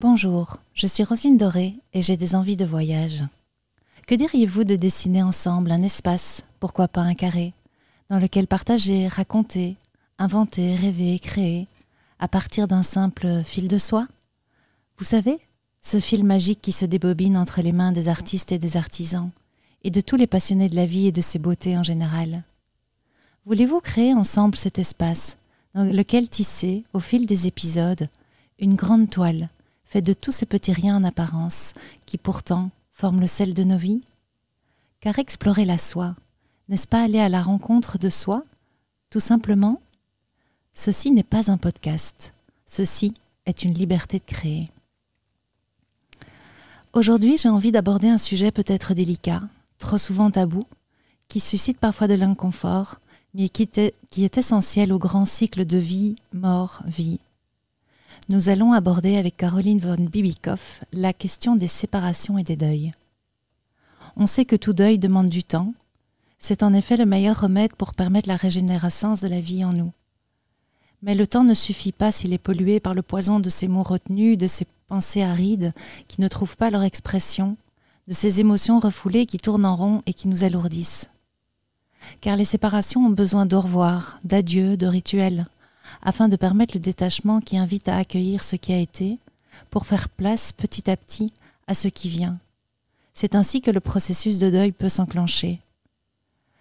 Bonjour, je suis Roselyne Doré et j'ai des envies de voyage. Que diriez-vous de dessiner ensemble un espace, pourquoi pas un carré, dans lequel partager, raconter, inventer, rêver, créer, à partir d'un simple fil de soie? Vous savez, ce fil magique qui se débobine entre les mains des artistes et des artisans, et de tous les passionnés de la vie et de ses beautés en général. Voulez-vous créer ensemble cet espace, dans lequel tisser, au fil des épisodes, une grande toile, fait de tous ces petits riens en apparence, qui pourtant forment le sel de nos vies? Car explorer la soi, n'est-ce pas aller à la rencontre de soi, tout simplement? Ceci n'est pas un podcast, ceci est une liberté de créer. Aujourd'hui, j'ai envie d'aborder un sujet peut-être délicat, trop souvent tabou, qui suscite parfois de l'inconfort, mais qui est essentiel au grand cycle de vie, mort, vie. Nous allons aborder avec Caroline von Bibikoff la question des séparations et des deuils. On sait que tout deuil demande du temps. C'est en effet le meilleur remède pour permettre la régénérescence de la vie en nous. Mais le temps ne suffit pas s'il est pollué par le poison de ces mots retenus, de ces pensées arides qui ne trouvent pas leur expression, de ces émotions refoulées qui tournent en rond et qui nous alourdissent. Car les séparations ont besoin d'au revoir, d'adieu, de rituels, afin de permettre le détachement qui invite à accueillir ce qui a été, pour faire place petit à petit à ce qui vient. C'est ainsi que le processus de deuil peut s'enclencher.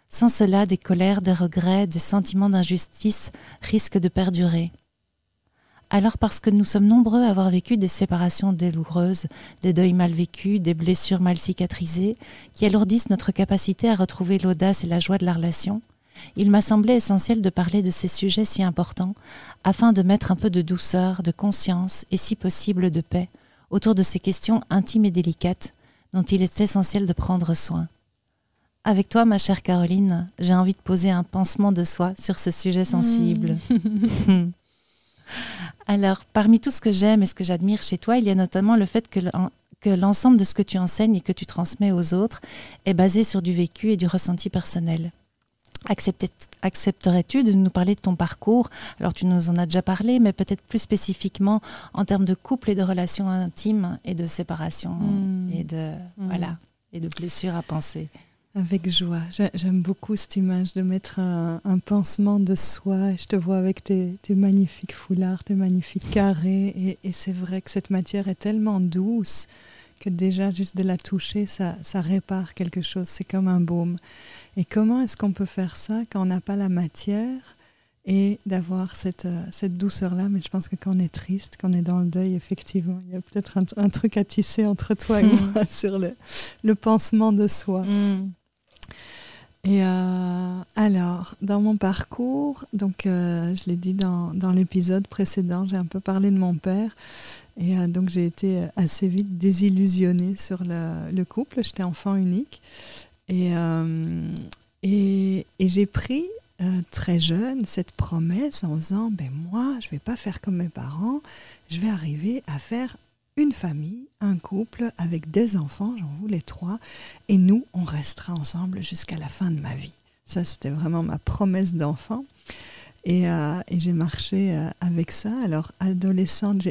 Sans cela, des colères, des regrets, des sentiments d'injustice risquent de perdurer. Alors parce que nous sommes nombreux à avoir vécu des séparations douloureuses, des deuils mal vécus, des blessures mal cicatrisées, qui alourdissent notre capacité à retrouver l'audace et la joie de la relation, il m'a semblé essentiel de parler de ces sujets si importants afin de mettre un peu de douceur, de conscience et si possible de paix autour de ces questions intimes et délicates dont il est essentiel de prendre soin. Avec toi, ma chère Caroline, j'ai envie de poser un pansement de soie sur ce sujet sensible. Alors, parmi tout ce que j'aime et ce que j'admire chez toi, il y a notamment le fait que l'ensemble de ce que tu enseignes et que tu transmets aux autres est basé sur du vécu et du ressenti personnel. Accepterais-tu de nous parler de ton parcours? Alors tu nous en as déjà parlé, mais peut-être plus spécifiquement en termes de couple et de relations intimes et de séparation et de blessures à penser. Avec joie. J'aime beaucoup cette image de mettre un pansement de soie. Je te vois avec tes magnifiques foulards, tes magnifiques carrés. Et c'est vrai que cette matière est tellement douce que déjà juste de la toucher, ça répare quelque chose. C'est comme un baume. Et comment est-ce qu'on peut faire ça quand on n'a pas la matière et d'avoir cette douceur-là? Mais je pense que quand on est triste, quand on est dans le deuil, effectivement, il y a peut-être un truc à tisser entre toi et moi sur le pansement de soi. Et alors, dans mon parcours, donc je l'ai dit dans l'épisode précédent, j'ai un peu parlé de mon père. Et donc j'ai été assez vite désillusionnée sur le couple. J'étais enfant unique. Et j'ai pris très jeune cette promesse en disant moi je vais pas faire comme mes parents, je vais arriver à faire une famille, un couple avec des enfants, j'en voulais 3, et nous on restera ensemble jusqu'à la fin de ma vie. Ça c'était vraiment ma promesse d'enfant. Et j'ai marché avec ça. Alors, adolescente,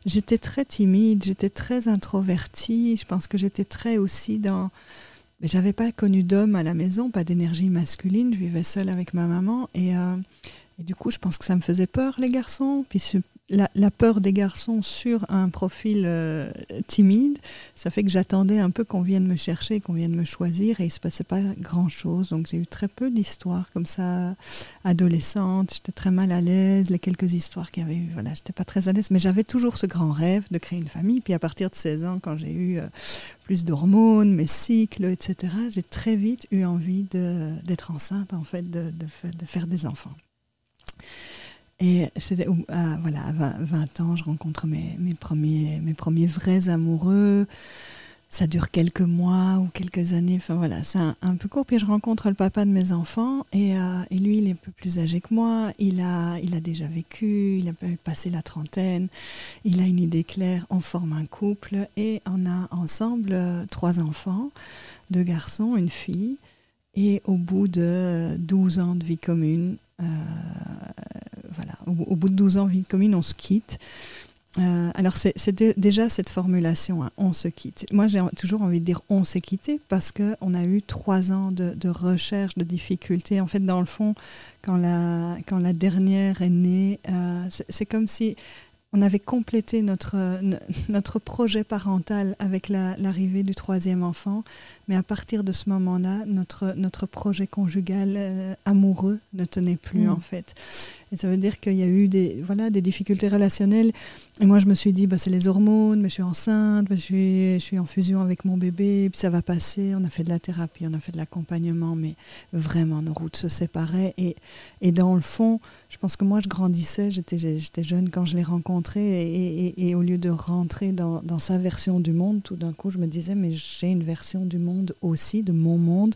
j'étais très timide, j'étais très introvertie. Je pense que j'étais très aussi dans... Mais j'avais pas connu d'homme à la maison, pas d'énergie masculine. Je vivais seule avec ma maman. Et du coup, je pense que ça me faisait peur, les garçons. Puis la peur des garçons sur un profil timide, ça fait que j'attendais un peu qu'on vienne me chercher, qu'on vienne me choisir. Et il se passait pas grand-chose. Donc, j'ai eu très peu d'histoires comme ça, adolescente. J'étais très mal à l'aise. Les quelques histoires qu'il y avait eu, voilà, j'étais pas très à l'aise. Mais j'avais toujours ce grand rêve de créer une famille. Puis à partir de 16 ans, quand j'ai eu... plus d'hormones, mes cycles, etc. J'ai très vite eu envie d'être enceinte, en fait, de faire des enfants. Et c'était, à 20 ans, je rencontre mes premiers vrais amoureux. Ça dure quelques mois ou quelques années. Enfin voilà, c'est un peu court. Puis je rencontre le papa de mes enfants et lui, il est un peu plus âgé que moi. Il a déjà vécu, il a passé la trentaine. Il a une idée claire. On forme un couple et on a ensemble 3 enfants, 2 garçons, une fille. Et au bout de 12 ans de vie commune, au bout de 12 ans de vie commune, on se quitte. Alors c'est déjà cette formulation, hein, on se quitte. Moi j'ai toujours envie de dire on s'est quitté parce qu'on a eu 3 ans de recherche, de difficultés. En fait dans le fond, quand la dernière est née, c'est comme si on avait complété notre projet parental avec l'arrivée du 3e enfant, mais à partir de ce moment-là, notre projet conjugal amoureux ne tenait plus en fait. Et ça veut dire qu'il y a eu des difficultés relationnelles. Et moi, je me suis dit, c'est les hormones, mais je suis enceinte, je suis en fusion avec mon bébé, puis ça va passer. On a fait de la thérapie, on a fait de l'accompagnement, mais vraiment, nos routes se séparaient. Et dans le fond, je pense que moi, je grandissais, j'étais jeune quand je l'ai rencontré, et au lieu de rentrer dans sa version du monde, tout d'un coup, je me disais, mais j'ai une version du monde aussi, de mon monde.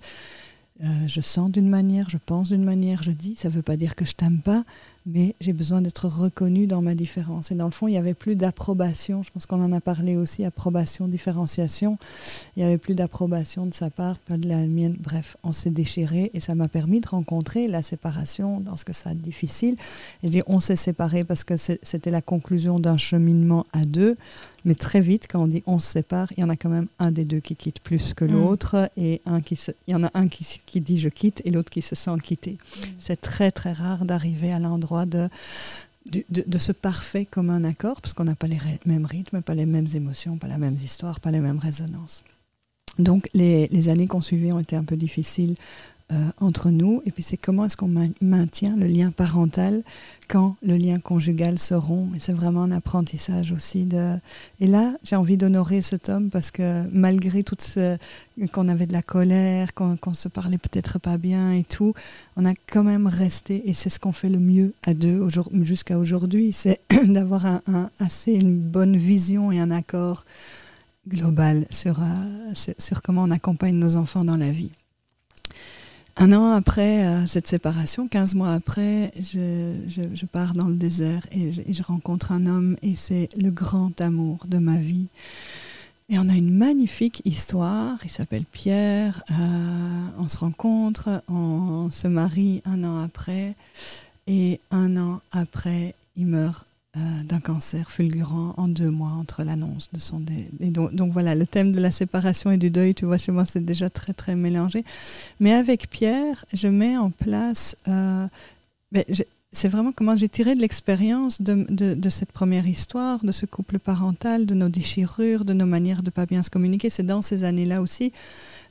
Je sens d'une manière, je pense d'une manière, je dis, ça ne veut pas dire que je t'aime pas, mais j'ai besoin d'être reconnue dans ma différence. Et dans le fond, il n'y avait plus d'approbation, je pense qu'on en a parlé aussi, approbation, différenciation, il n'y avait plus d'approbation de sa part, pas de la mienne, bref, on s'est déchiré et ça m'a permis de rencontrer la séparation dans ce que ça a de difficile. Et je dis on s'est séparés parce que c'était la conclusion d'un cheminement à 2, mais très vite, quand on dit on se sépare, il y en a quand même un des 2 qui quitte plus que l'autre, et il y en a un qui dit je quitte et l'autre qui se sent quitter. C'est très très rare d'arriver à l'endroit de ce parfait commun accord, parce qu'on n'a pas les mêmes rythmes, pas les mêmes émotions, pas la même histoire, pas les mêmes résonances. Donc les années qu'on suivait ont été un peu difficiles entre nous, et puis c'est comment est-ce qu'on maintient le lien parental quand le lien conjugal se rompt, et c'est vraiment un apprentissage aussi et là j'ai envie d'honorer cet homme parce que malgré qu'on avait de la colère, qu'on se parlait peut-être pas bien et tout, on a quand même resté, et c'est ce qu'on fait le mieux à 2 jusqu'à aujourd'hui, c'est d'avoir une bonne vision et un accord global sur comment on accompagne nos enfants dans la vie. 1 an après cette séparation, 15 mois après, je pars dans le désert et je rencontre un homme, et c'est le grand amour de ma vie. Et on a une magnifique histoire, il s'appelle Pierre, on se rencontre, on se marie 1 an après, et 1 an après, il meurt d'un cancer fulgurant en 2 mois entre l'annonce de son décès. Donc voilà, le thème de la séparation et du deuil, tu vois, chez moi, c'est déjà très très mélangé. Mais avec Pierre, je mets en place... c'est vraiment comment j'ai tiré de l'expérience de cette première histoire, de ce couple parental, de nos déchirures, de nos manières de ne pas bien se communiquer. C'est dans ces années-là aussi,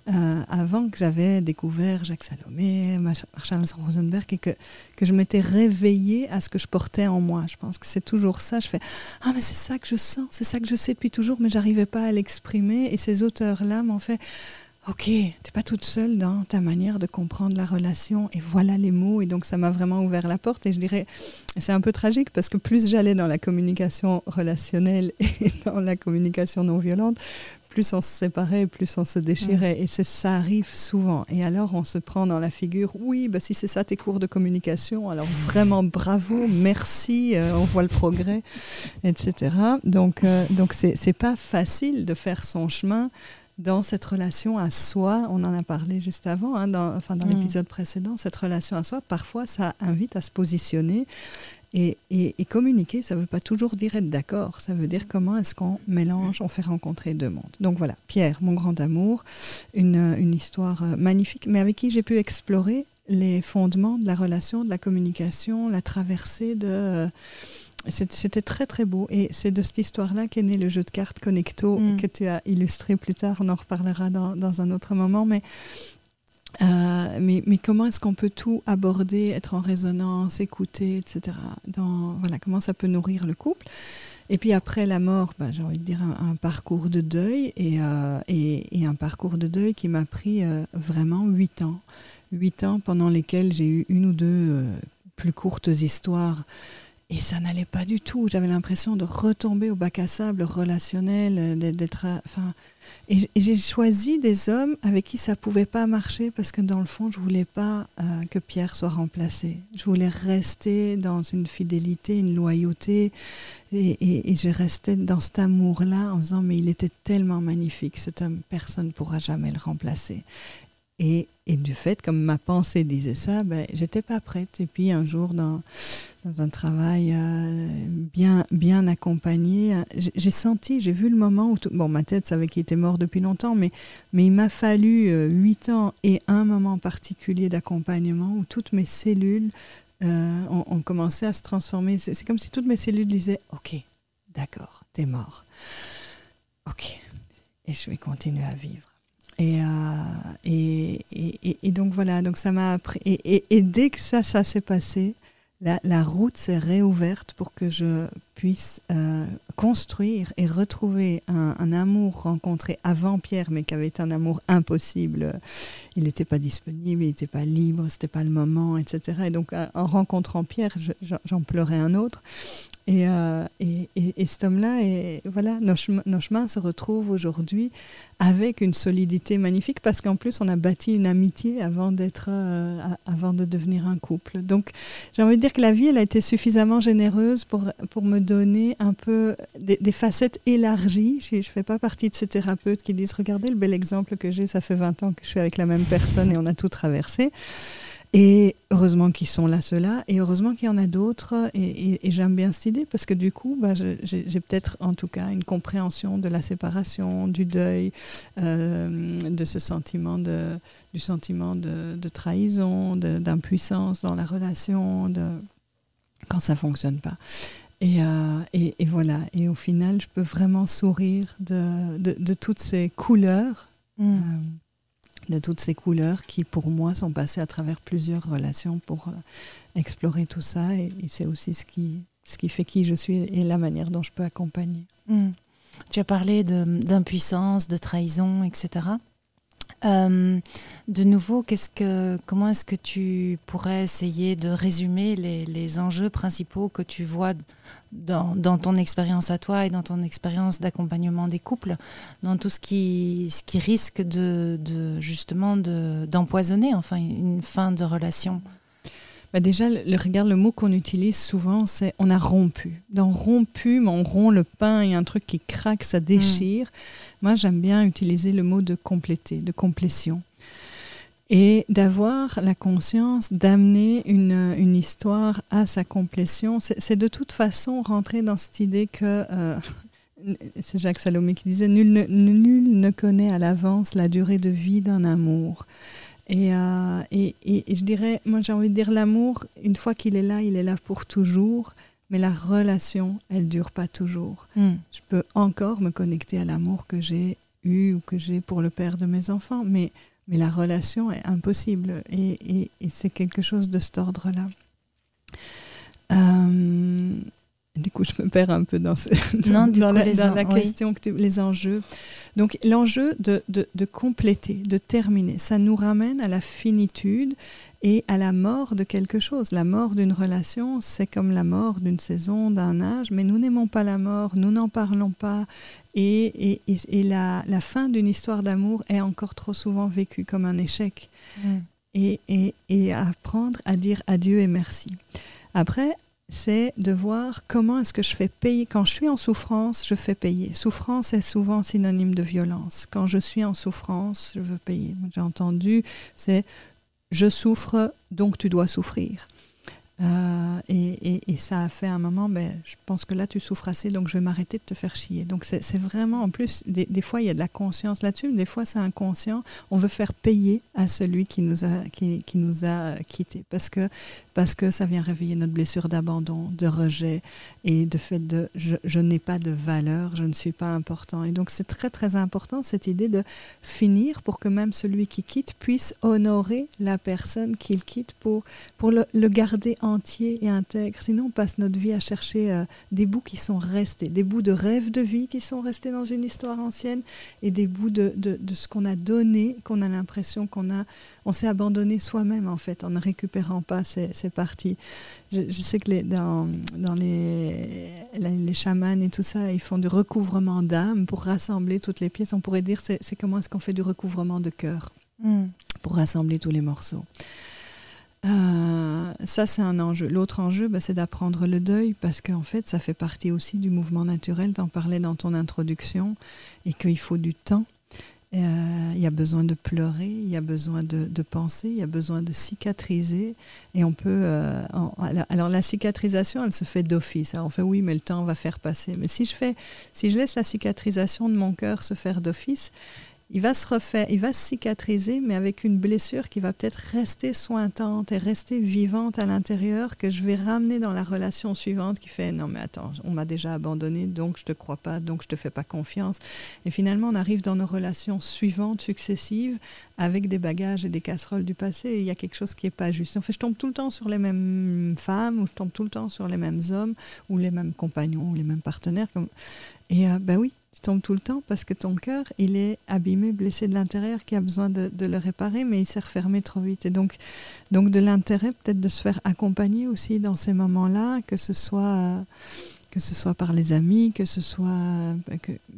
avant que j'avais découvert Jacques Salomé, Charles Rosenberg, et que je m'étais réveillée à ce que je portais en moi. Je pense que c'est toujours ça. Je fais « Ah, mais c'est ça que je sens, c'est ça que je sais depuis toujours, mais j'arrivais pas à l'exprimer. » Et ces auteurs-là m'ont fait « Ok, t'es pas toute seule dans ta manière de comprendre la relation, et voilà les mots. » Et donc ça m'a vraiment ouvert la porte, et je dirais, c'est un peu tragique parce que plus j'allais dans la communication relationnelle et dans la communication non violente, plus on se séparait, plus on se déchirait. Et ça arrive souvent. Et alors, on se prend dans la figure, oui, si c'est ça tes cours de communication, alors vraiment bravo, merci, on voit le progrès, etc. Donc c'est pas facile de faire son chemin dans cette relation à soi. On en a parlé juste avant, dans l'épisode précédent, cette relation à soi, parfois, ça invite à se positionner. Et communiquer, ça ne veut pas toujours dire être d'accord. Ça veut dire comment est-ce qu'on mélange, on fait rencontrer 2 mondes. Donc voilà, Pierre, mon grand amour, une histoire magnifique, mais avec qui j'ai pu explorer les fondements de la relation, de la communication, la traversée C'était très très beau. Et c'est de cette histoire-là qu'est né le jeu de cartes Connecto, que tu as illustré plus tard. On en reparlera dans un autre moment. Mais comment est-ce qu'on peut tout aborder, être en résonance, écouter, etc. Comment ça peut nourrir le couple. Et puis après la mort, j'ai envie de dire un parcours de deuil, et un parcours de deuil qui m'a pris vraiment 8 ans. 8 ans pendant lesquels j'ai eu 1 ou 2 plus courtes histoires. Et ça n'allait pas du tout. J'avais l'impression de retomber au bac à sable relationnel, et j'ai choisi des hommes avec qui ça pouvait pas marcher parce que dans le fond, je voulais pas que Pierre soit remplacé. Je voulais rester dans une fidélité, une loyauté, et je restais dans cet amour-là en disant mais il était tellement magnifique cet homme, personne ne pourra jamais le remplacer. Et du fait, comme ma pensée disait ça, j'étais pas prête. Et puis un jour, dans un travail bien accompagné, j'ai vu le moment où ma tête savait qu'il était mort depuis longtemps, mais il m'a fallu 8 ans et un moment particulier d'accompagnement où toutes mes cellules ont commencé à se transformer. C'est comme si toutes mes cellules disaient « Ok, d'accord, t'es mort. Ok, et je vais continuer à vivre. » Et donc voilà, donc ça m'a appris. Et dès que ça s'est passé, la route s'est réouverte pour que je puisse construire et retrouver un amour rencontré avant Pierre, mais qui avait été un amour impossible. Il n'était pas disponible, il n'était pas libre, c'était pas le moment, etc. Et donc en rencontrant Pierre, j'en pleurais un autre. Et cet homme-là, voilà, nos chemins se retrouvent aujourd'hui avec une solidité magnifique parce qu'en plus on a bâti une amitié avant de devenir un couple. Donc j'ai envie de dire que la vie, elle a été suffisamment généreuse pour me donner un peu des facettes élargies. Je ne fais pas partie de ces thérapeutes qui disent « Regardez le bel exemple que j'ai, ça fait 20 ans que je suis avec la même personne et on a tout traversé ». Et heureusement qu'ils sont là, ceux-là, et heureusement qu'il y en a d'autres, et j'aime bien cette idée, parce que du coup, j'ai peut-être en tout cas une compréhension de la séparation, du deuil, de ce sentiment du sentiment de trahison, d'impuissance dans la relation, quand ça ne fonctionne pas. Et voilà, et au final, je peux vraiment sourire de toutes ces couleurs, de toutes ces couleurs qui, pour moi, sont passées à travers plusieurs relations pour explorer tout ça. Et c'est aussi ce qui fait qui je suis et la manière dont je peux accompagner. Tu as parlé d'impuissance, de trahison, etc. De nouveau, comment est-ce que tu pourrais essayer de résumer les enjeux principaux que tu vois dans ton expérience à toi et dans ton expérience d'accompagnement des couples, dans tout ce qui risque justement d'empoisonner enfin une fin de relation? Déjà, regarde, le mot qu'on utilise souvent, c'est on a rompu. Dans rompu, on rompt le pain, il y a un truc qui craque, ça déchire. Moi, j'aime bien utiliser le mot de compléter, de complétion. Et d'avoir la conscience d'amener une histoire à sa complétion. C'est de toute façon rentrer dans cette idée que, c'est Jacques Salomé qui disait, nul ne connaît à l'avance la durée de vie d'un amour. Et je dirais, moi j'ai envie de dire l'amour, une fois qu'il est là pour toujours. Mais la relation, elle dure pas toujours. Je peux encore me connecter à l'amour que j'ai eu ou que j'ai pour le père de mes enfants, mais la relation est impossible. Et c'est quelque chose de cet ordre-là. Du coup, je me perds un peu dans la question, les enjeux. Donc, l'enjeu de compléter, de terminer, ça nous ramène à la finitude et à la mort de quelque chose. La mort d'une relation, c'est comme la mort d'une saison, d'un âge, mais nous n'aimons pas la mort, nous n'en parlons pas. Et la fin d'une histoire d'amour est encore trop souvent vécue comme un échec. Et apprendre à dire adieu et merci. Après, c'est de voir comment est-ce que je fais payer. Quand je suis en souffrance, je fais payer. Souffrance est souvent synonyme de violence. Quand je suis en souffrance, je veux payer. J'ai entendu, c'est je souffre, donc tu dois souffrir. Et ça a fait un moment, je pense que là tu souffres assez, donc je vais m'arrêter de te faire chier. Donc c'est vraiment, en plus, des fois il y a de la conscience là-dessus, des fois c'est inconscient. On veut faire payer à celui qui nous a quittés, parce que ça vient réveiller notre blessure d'abandon, de rejet et de fait de je n'ai pas de valeur, je ne suis pas important. Et donc c'est très très important cette idée de finir pour que même celui qui quitte puisse honorer la personne qu'il quitte pour le garder entier et intègre. Sinon on passe notre vie à chercher des bouts qui sont restés, des bouts de rêves de vie qui sont restés dans une histoire ancienne et des bouts de ce qu'on a donné, qu'on a l'impression on s'est abandonné soi-même en fait en ne récupérant pas ces parties. Je sais que dans les chamans et tout ça, ils font du recouvrement d'âme pour rassembler toutes les pièces. On pourrait dire c'est comment est-ce qu'on fait du recouvrement de cœur pour rassembler tous les morceaux. Ça c'est un enjeu. L'autre enjeu, c'est d'apprendre le deuil, parce qu'en fait ça fait partie aussi du mouvement naturel. T'en parlais dans ton introduction, et qu'il faut du temps. Il y a besoin de pleurer, il y a besoin de penser, il y a besoin de cicatriser. Et on peut... alors la cicatrisation, elle se fait d'office. Alors on fait oui, mais le temps va faire passer. Mais si je laisse la cicatrisation de mon cœur se faire d'office, il va se cicatriser, mais avec une blessure qui va peut-être rester sointante et rester vivante à l'intérieur, que je vais ramener dans la relation suivante qui fait « Non mais attends, on m'a déjà abandonné, donc je te crois pas, donc je te fais pas confiance ». Et finalement, on arrive dans nos relations suivantes, successives, avec des bagages et des casseroles du passé, et il y a quelque chose qui est pas juste. En fait, je tombe tout le temps sur les mêmes femmes, ou je tombe tout le temps sur les mêmes hommes, ou les mêmes compagnons, ou les mêmes partenaires. Et oui, tu tombes tout le temps parce que ton cœur, il est abîmé, blessé de l'intérieur, qui a besoin de le réparer, mais il s'est refermé trop vite. Et donc de l'intérêt peut-être de se faire accompagner aussi dans ces moments-là, que ce soit par les amis,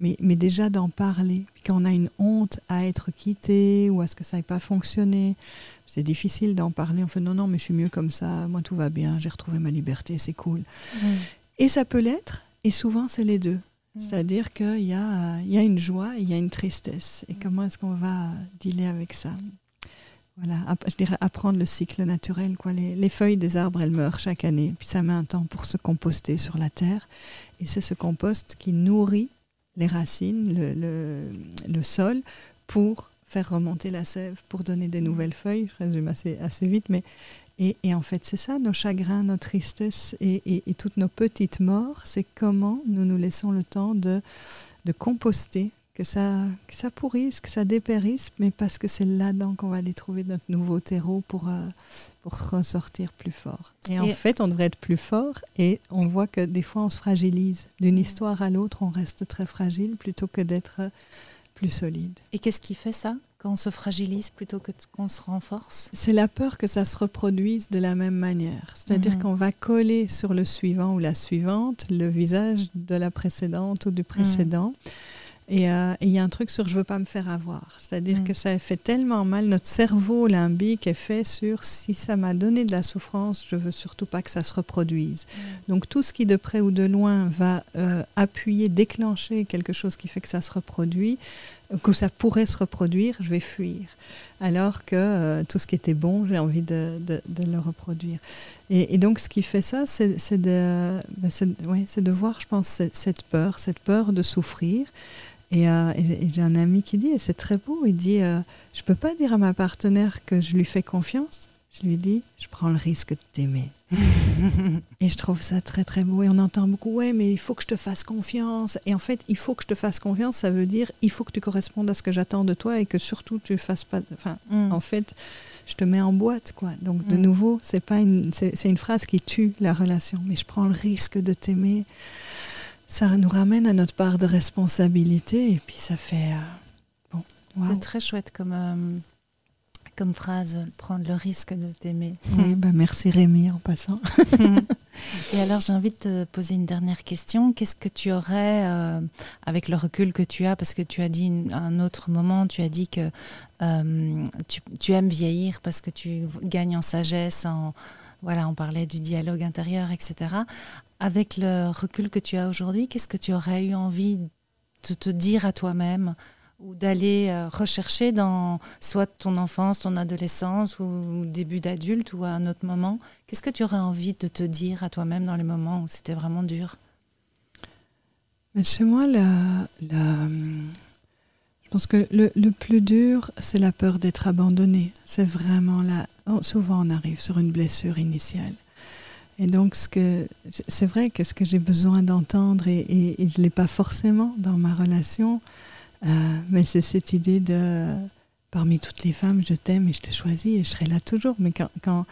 mais déjà d'en parler. Puis quand on a une honte à être quitté ou à ce que ça n'ait pas fonctionné, c'est difficile d'en parler. On fait non, mais je suis mieux comme ça, moi tout va bien, j'ai retrouvé ma liberté, c'est cool. Et ça peut l'être, et souvent c'est les deux. C'est-à-dire qu'il y a une joie et il y a une tristesse. Et comment est-ce qu'on va dealer avec ça? Voilà, je dirais apprendre le cycle naturel, quoi. Les feuilles des arbres, elles meurent chaque année. Puis ça met un temps pour se composter sur la terre. Et c'est ce compost qui nourrit les racines, le sol, pour faire remonter la sève, pour donner des nouvelles feuilles. Je résume assez vite, mais... Et en fait, c'est ça, nos chagrins, nos tristesses et toutes nos petites morts, c'est comment nous nous laissons le temps de composter, que ça pourrisse, que ça dépérisse, mais parce que c'est là-dedans qu'on va aller trouver notre nouveau terreau pour ressortir plus fort. Et en fait, on devrait être plus fort, et on voit que des fois, on se fragilise. D'une histoire à l'autre, on reste très fragile plutôt que d'être plus solide. Et qu'est-ce qui fait ça, quand on se fragilise plutôt que qu'on se renforce? C'est la peur que ça se reproduise de la même manière. C'est-à-dire qu'on va coller sur le suivant ou la suivante le visage de la précédente ou du précédent. Et il y a un truc sur « je veux pas me faire avoir ». C'est-à-dire que ça fait tellement mal. Notre cerveau limbique est fait sur « si ça m'a donné de la souffrance, je veux surtout pas que ça se reproduise ». Donc tout ce qui de près ou de loin va appuyer, déclencher quelque chose qui fait que ça se reproduit, que ça pourrait se reproduire, je vais fuir. Alors que tout ce qui était bon, j'ai envie de le reproduire. Et donc ce qui fait ça, c'est de voir, je pense, cette peur de souffrir. Et j'ai un ami qui dit, et c'est très beau, il dit je peux pas dire à ma partenaire que je lui fais confiance. Je lui dis, je prends le risque de t'aimer. Et je trouve ça très très beau. Et on entend beaucoup, ouais, mais il faut que je te fasse confiance. Et en fait, il faut que je te fasse confiance, ça veut dire, il faut que tu correspondes à ce que j'attends de toi et que surtout tu fasses pas. En fait, je te mets en boîte, quoi. Donc de nouveau, c'est une phrase qui tue la relation. Mais je prends le risque de t'aimer. Ça nous ramène à notre part de responsabilité, et puis ça fait wow. C'est très chouette comme phrase, prendre le risque de t'aimer. Oui, merci Rémi en passant. Et alors j'ai envie de te poser une dernière question. Qu'est-ce que tu aurais, avec le recul que tu as, parce que tu as dit à un autre moment, tu as dit que tu aimes vieillir parce que tu gagnes en sagesse, on parlait du dialogue intérieur, etc. Avec le recul que tu as aujourd'hui, qu'est-ce que tu aurais eu envie de te dire à toi-même, ou d'aller rechercher dans soit ton enfance, ton adolescence, ou début d'adulte, ou à un autre moment? Qu'est-ce que tu aurais envie de te dire à toi-même dans les moments où c'était vraiment dur? Mais chez moi, je pense que le plus dur, c'est la peur d'être abandonné. C'est vraiment là. Souvent, on arrive sur une blessure initiale. Et donc, c'est vrai que ce que j'ai besoin d'entendre, et je ne l'ai pas forcément dans ma relation, mais c'est cette idée de parmi toutes les femmes, je t'aime et je te choisis et je serai là toujours. Mais quand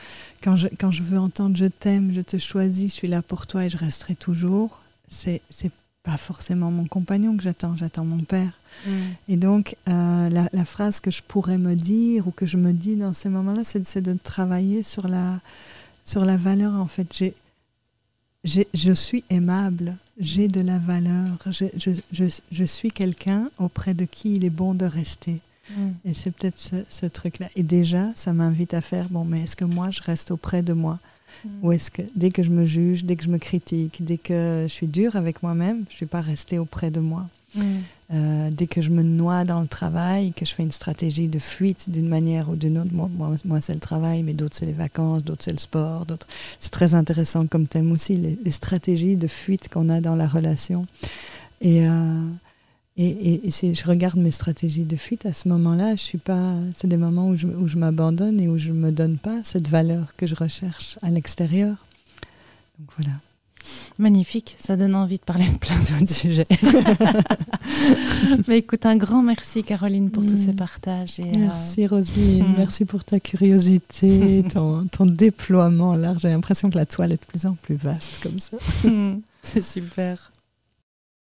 je veux entendre je t'aime, je te choisis, je suis là pour toi et je resterai toujours, c'est pas forcément mon compagnon que j'attends mon père. Et donc la phrase que je pourrais me dire ou que je me dis dans ces moments-là, c'est de travailler sur la valeur. En fait, je suis aimable, j'ai de la valeur, je suis quelqu'un auprès de qui il est bon de rester. Et c'est peut-être ce truc-là. Et déjà, ça m'invite à faire, mais est-ce que moi, je reste auprès de moi? Ou est-ce que dès que je me juge, dès que je me critique, dès que je suis dure avec moi-même, je ne suis pas restée auprès de moi? Dès que je me noie dans le travail, que je fais une stratégie de fuite d'une manière ou d'une autre, moi c'est le travail, mais d'autres c'est les vacances, d'autres c'est le sport, d'autres... C'est très intéressant comme thème aussi, les stratégies de fuite qu'on a dans la relation. Et si je regarde mes stratégies de fuite, à ce moment-là, je suis pas... C'est des moments où je m'abandonne et où je me donne pas cette valeur que je recherche à l'extérieur. Donc voilà. Magnifique, ça donne envie de parler de plein d'autres sujets. Mais écoute, un grand merci Caroline pour tous ces partages. Merci Roselyne, merci pour ta curiosité, ton déploiement large. J'ai l'impression que la toile est de plus en plus vaste comme ça. C'est super.